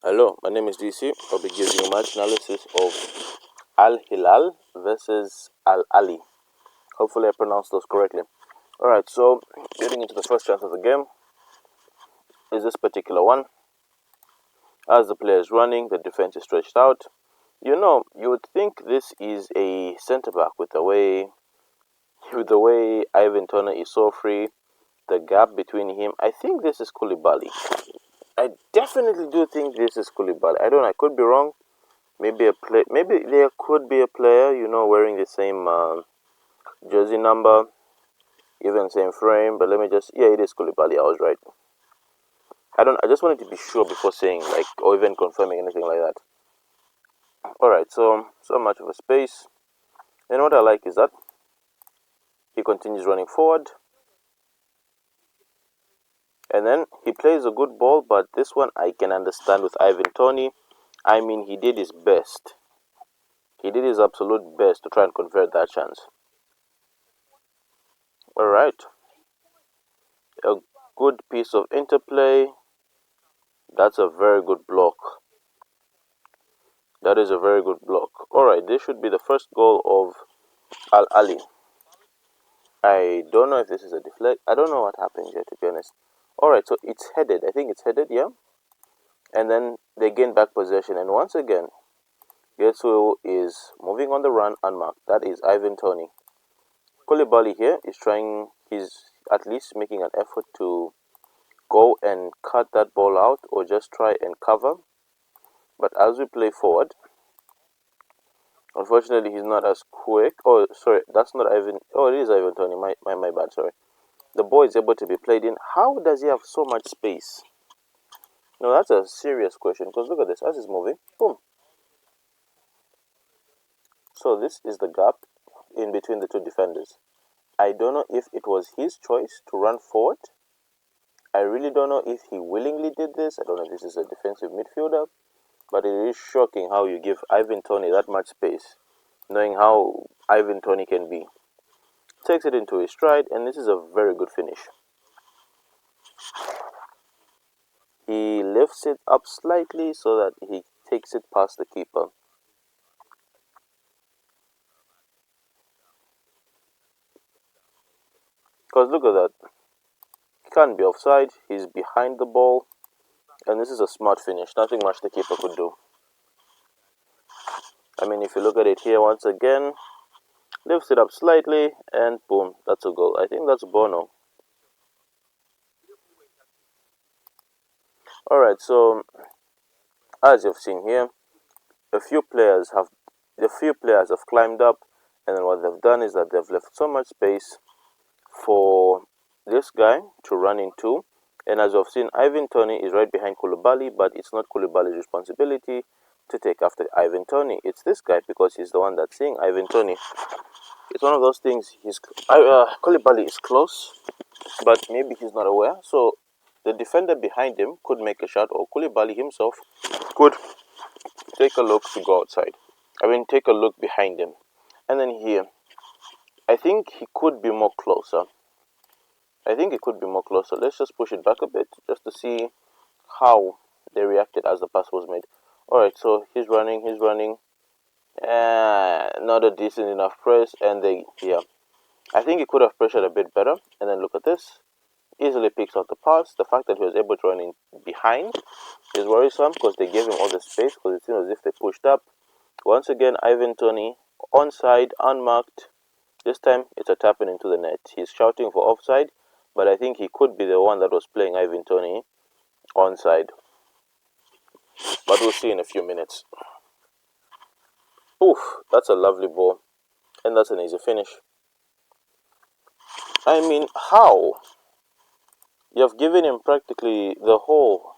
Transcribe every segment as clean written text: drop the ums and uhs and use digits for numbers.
Hello, my name is DC. I'll be giving you a match analysis of Al Hilal versus Al Ali. Hopefully, I pronounced those correctly. Alright, so getting into the first chance of the game is this particular one. As the player is running, the defense is stretched out. You would think this is a centre back with the way Ivan Toney is so free, the gap between him. I think this is Koulibaly. I definitely do think this is Koulibaly. I don't know. I could be wrong. Maybe there could be a player, wearing the same jersey number, even same frame. But let me yeah, it is Koulibaly. I was right. I just wanted to be sure before saying or even confirming anything like that. All right, so much of a space. And what I like is that he continues running forward, and then he plays a good ball. But this one I can understand with Ivan Toney. I mean, he did his best. He did his absolute best to try and convert that chance. All right, a good piece of interplay. That's a very good block. That is a very good block. Alright, this should be the first goal of Al Ali. I don't know if this is a deflect. I don't know what happened here, to be honest. Alright, so it's headed. I think it's headed, yeah? And then they gain back possession. And once again, Getsu is moving on the run unmarked. That is Ivan Toney. Koulibaly here is trying, he's at least making an effort to go and cut that ball out or just try and cover. But as we play forward, unfortunately, he's not as quick. Oh, sorry, that's not Ivan. Oh, it is Ivan Toney. My bad. Sorry. The ball is able to be played in. How does he have so much space? No, that's a serious question. Because look at this. As he's moving, boom. So this is the gap in between the two defenders. I don't know if it was his choice to run forward. I really don't know if he willingly did this. I don't know if this is a defensive midfielder. But it is shocking how you give Ivan Toney that much space, knowing how Ivan Toney can be. Takes it into his stride, and this is a very good finish. He lifts it up slightly so that he takes it past the keeper. Because look at that. He can't be offside. He's behind the ball. And this is a smart finish. Nothing much the keeper could do. I mean, if you look at it here once again, lifts it up slightly, and boom, that's a goal. I think that's Bono. Alright, so as you've seen here, a few players have climbed up, and then what they've done is that they've left so much space for this guy to run into. And as you've seen, Ivan Toney is right behind Koulibaly, but it's not Koulibaly's responsibility to take after Ivan Toney. It's this guy because he's the one that's seeing Ivan Toney. It's one of those things. Koulibaly is close, but maybe he's not aware. So the defender behind him could make a shot, or Koulibaly himself could take a look to go outside. Take a look behind him. And then here, I think he could be more closer. Let's just push it back a bit just to see how they reacted as the pass was made. Alright, so he's running. Not a decent enough press, and I think he could have pressured a bit better. And then look at this. Easily picks out the pass. The fact that he was able to run in behind is worrisome because they gave him all the space, because it seems as if they pushed up. Once again, Ivan Toney onside, unmarked. This time it's a tapping into the net. He's shouting for offside, but I think he could be the one that was playing Ivan Toney onside. But we'll see in a few minutes. Oof, that's a lovely ball. And that's an easy finish. I mean, how? You've given him practically the whole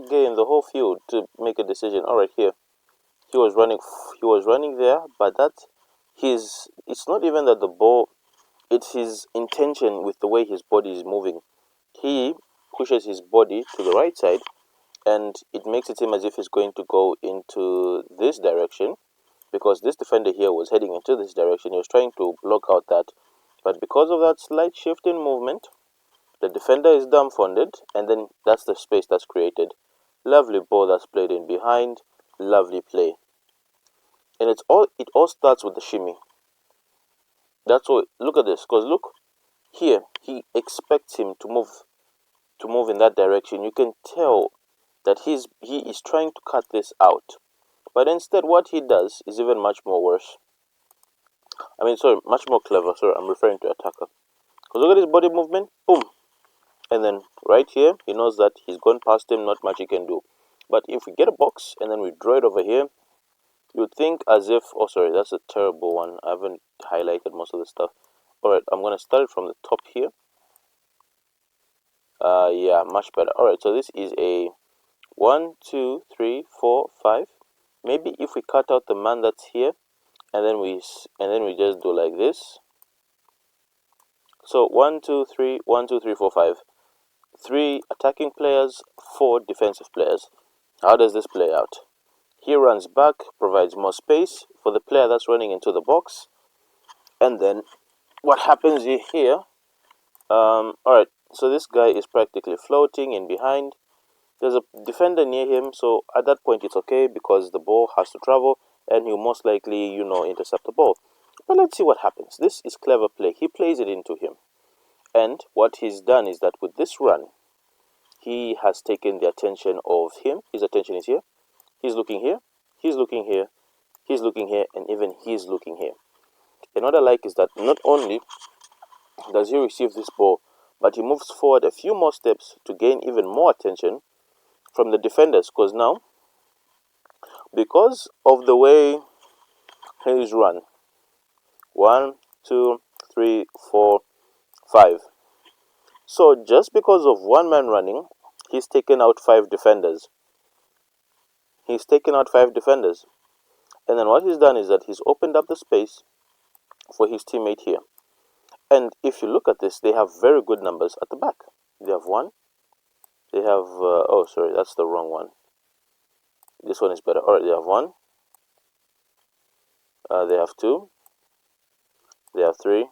game, the whole field to make a decision. Alright, here. He was running there, but it's not even that the ball, it's his intention with the way his body is moving. He pushes his body to the right side, and it makes it seem as if he's going to go into this direction, because this defender here was heading into this direction. He was trying to block out that, but because of that slight shift in movement, the defender is dumbfounded, and then that's the space that's created. Lovely ball that's played in behind. Lovely play. And it all starts with the shimmy. That's all. Look at this, because look here, he expects him to move in that direction. You can tell that he is trying to cut this out. But instead what he does is even much more worse. I mean, sorry, much more clever. Sorry, I'm referring to attacker. Because look at his body movement. Boom. And then right here, he knows that he's gone past him, not much he can do. But if we get a box and then we draw it over here, you'd think as if, oh sorry, that's a terrible one. I haven't highlighted most of the stuff. Alright, I'm going to start it from the top here. Yeah, much better. Alright, so this is a 1, 2, 3, 4, 5. Maybe if we cut out the man that's here, and then we just do like this. So 1, 2, 3, 1, 2, 3, 4, 5. 3 attacking players, 4 defensive players. How does this play out? He runs back, provides more space for the player that's running into the box. And then what happens here? Alright, so this guy is practically floating in behind. There's a defender near him, so at that point it's okay because the ball has to travel and he'll most likely, intercept the ball. But let's see what happens. This is clever play. He plays it into him. And what he's done is that with this run, he has taken the attention of him. His attention is here. He's looking here. He's looking here. He's looking here. And even he's looking here. And what I like is that not only does he receive this ball, but he moves forward a few more steps to gain even more attention from the defenders. Because of the way he's run, 1, 2, 3, 4, 5. So just because of one man running, he's taken out 5 defenders. He's taken out 5 defenders. And then what he's done is that he's opened up the space for his teammate here. And if you look at this, they have very good numbers at the back. They have 1. They have, oh sorry, that's the wrong one. This one is better. Alright, they have 1. They have 2. They have 3.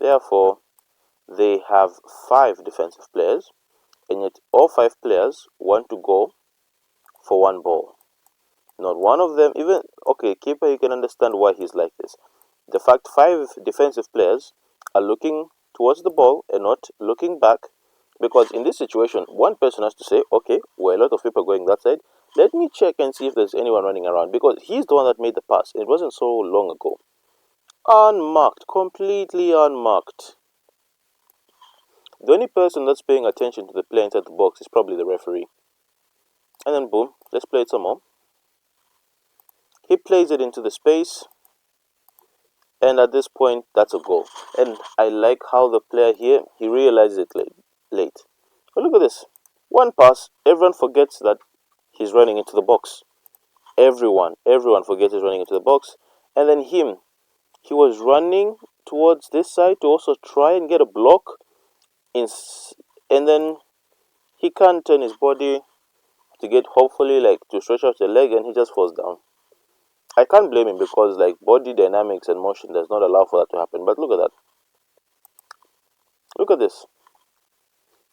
They have 4. They have 5 defensive players. And yet all 5 players want to go for 1 ball. Not one of them, even, okay, keeper, you can understand why he's like this. The fact 5 defensive players are looking towards the ball and not looking back, because in this situation, one person has to say, okay, well, a lot of people are going that side. Let me check and see if there's anyone running around, because he's the one that made the pass. It wasn't so long ago. Unmarked, completely unmarked. The only person that's paying attention to the player inside the box is probably the referee. And then boom, let's play it some more. He plays it into the space. And at this point, that's a goal. And I like how the player here, he realizes it late. But look at this. One pass, everyone forgets that he's running into the box. Everyone forgets he's running into the box. And then he was running towards this side to also try and get a block. And then he can't turn his body to get, hopefully, like to stretch out the leg, and he just falls down. I can't blame him because like body dynamics and motion does not allow for that to happen. But look at that. Look at this.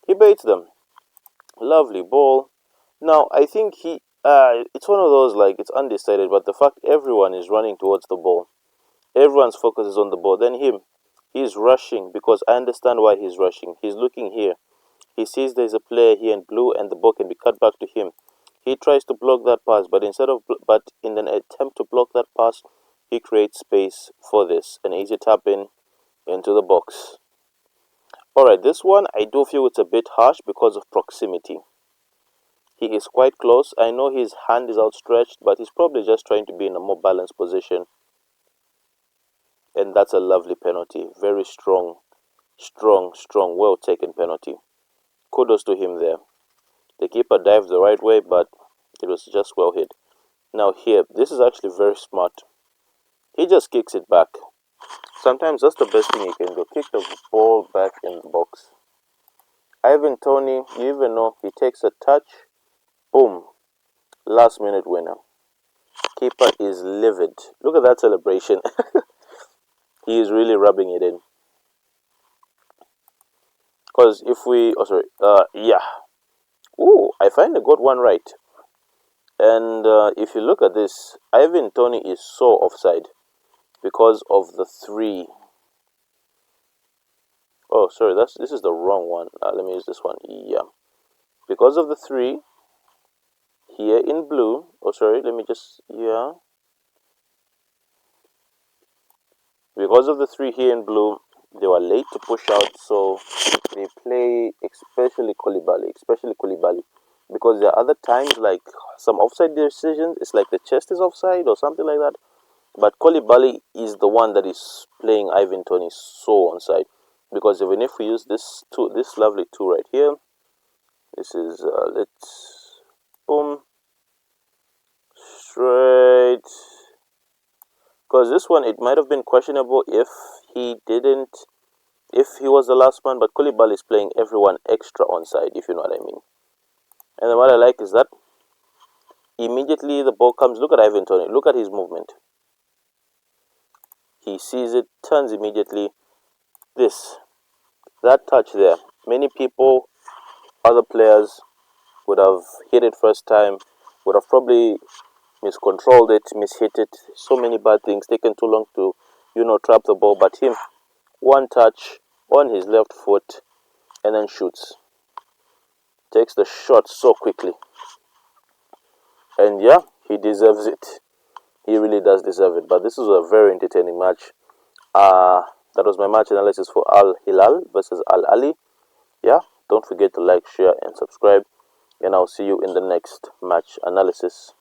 He baits them. Lovely ball. Now I think it's one of those like it's undecided, but the fact everyone is running towards the ball, everyone's focus is on the ball. Then he's rushing because I understand why he's rushing. He's looking here. He sees there's a player here in blue and the ball can be cut back to him. He tries to block that pass, but in an attempt to block that pass, he creates space for this, an easy tap in into the box. Alright, this one I do feel it's a bit harsh because of proximity. He is quite close. I know his hand is outstretched, but he's probably just trying to be in a more balanced position. And that's a lovely penalty. Very strong, well taken penalty. Kudos to him there. The keeper dived the right way, but it was just well hit. Now here, this is actually very smart. He just kicks it back. Sometimes that's the best thing you can do. Kick the ball back in the box. Ivan Toney, you even know, he takes a touch. Boom. Last minute winner. Keeper is livid. Look at that celebration. He is really rubbing it in. Because if we, yeah. Ooh, I finally got one right. And if you look at this, Ivan Toney is so offside because of the three. Oh, sorry, this is the wrong one. Let me use this one. Yeah, because of the three here in blue. Oh, sorry, let me just, yeah. Because of the three here in blue, they were late to push out, so they play especially Koulibaly, because there are other times like some offside decisions. It's like the chest is offside or something like that. But Koulibaly is the one that is playing Ivan Toney so onside, because even if we use this lovely two right here, this is let's boom straight, because this one it might have been questionable he didn't if he was the last man, but Koulibaly is playing everyone extra onside, if you know what I mean. And then what I like is that immediately the ball comes. Look at Ivan Toney. Look at his movement. He sees it, turns immediately. That touch there. Many people, other players, would have hit it first time, would have probably miscontrolled it, mishit it. So many bad things, taken too long to, trap the ball. But him, one touch on his left foot, and then shoots. Takes the shot so quickly. And yeah, he deserves it. He really does deserve it. But this is a very entertaining match. That was my match analysis for Al Hilal versus Al Ali. Yeah, don't forget to like, share, and subscribe. And I'll see you in the next match analysis.